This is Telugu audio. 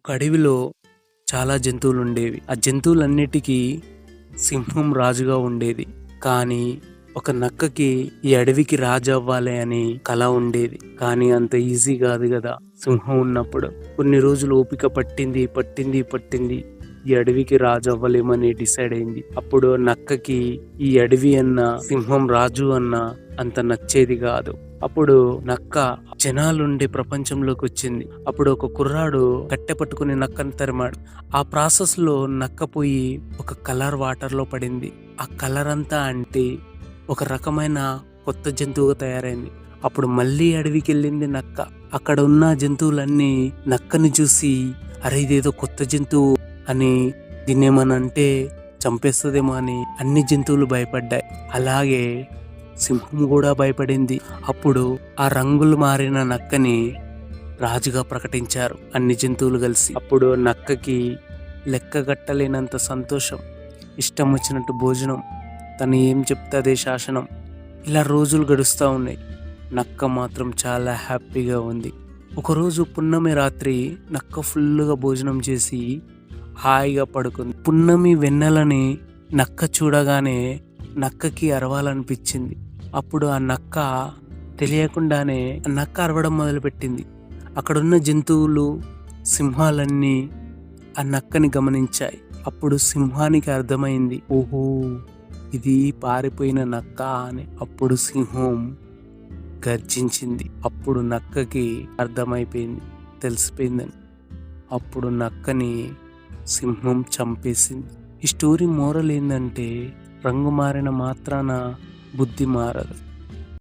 ఒక అడవిలో చాలా జంతువులు ఉండేవి. ఆ జంతువులన్నిటికీ సింహం రాజుగా ఉండేది. కానీ ఒక నక్కకి ఈ అడవికి రాజు అవ్వాలి అని కల ఉండేది. కానీ అంత ఈజీ కాదు కదా సింహం ఉన్నప్పుడు. కొన్ని రోజులు ఓపిక పట్టింది. ఈ అడవికి రాజు అవ్వలేమని డిసైడ్ అయింది. అప్పుడు నక్కకి ఈ అడవి అన్న సింహం రాజు అన్న అంత నచ్చేది కాదు. అప్పుడు నక్క జనాలుండే ప్రపంచంలోకి వచ్చింది. అప్పుడు ఒక కుర్రాడు కట్టె పట్టుకుని నక్కను తరిమాడు. ఆ ప్రాసెస్ లో నక్క పోయి ఒక కలర్ వాటర్ లో పడింది. ఆ కలర్ అంతా అంటే ఒక రకమైన కొత్త జంతువుగా తయారైంది. అప్పుడు మళ్ళీ అడవికి వెళ్ళింది నక్క. అక్కడ ఉన్న జంతువులన్నీ నక్కని చూసి అరే ఇదేదో కొత్త జంతువు అని, దీన్నేమనంటే చంపేస్తుందేమో అని అన్ని జంతువులు భయపడ్డాయి. అలాగే సింహం కూడా భయపడింది. అప్పుడు ఆ రంగులు మారిన నక్కని రాజుగా ప్రకటించారు అన్ని జంతువులు కలిసి. అప్పుడు నక్కకి లెక్కగట్టలేనంత సంతోషం, ఇష్టం వచ్చినట్టు భోజనం, తను ఏం చెప్తే అదే శాసనం. ఇలా రోజులు గడుస్తూ ఉన్నాయి. నక్క మాత్రం చాలా హ్యాపీగా ఉంది. ఒకరోజు పున్నమి రాత్రి నక్క ఫుల్గా భోజనం చేసి హాయిగా పడుకుంది. పున్నమి వెన్నెలని నక్క చూడగానే నక్కకి అరవాలనిపించింది. అప్పుడు ఆ నక్క తెలియకుండానే నక్క అరవడం మొదలుపెట్టింది. అక్కడున్న జంతువులు, సింహాలన్నీ ఆ నక్కని గమనించాయి. అప్పుడు సింహానికి అర్థమైంది, ఓహో ఇది పారిపోయిన నక్క అని. అప్పుడు సింహం గర్జించింది. అప్పుడు నక్కకి అర్థమైపోయింది, తెలిసిపోయిందని. అప్పుడు నక్కని సింహం చంపేసింది. ఈ స్టోరీ మోరల్ ఏంటంటే రంగు మారిన మాత్రాన బుద్ధి మారదు.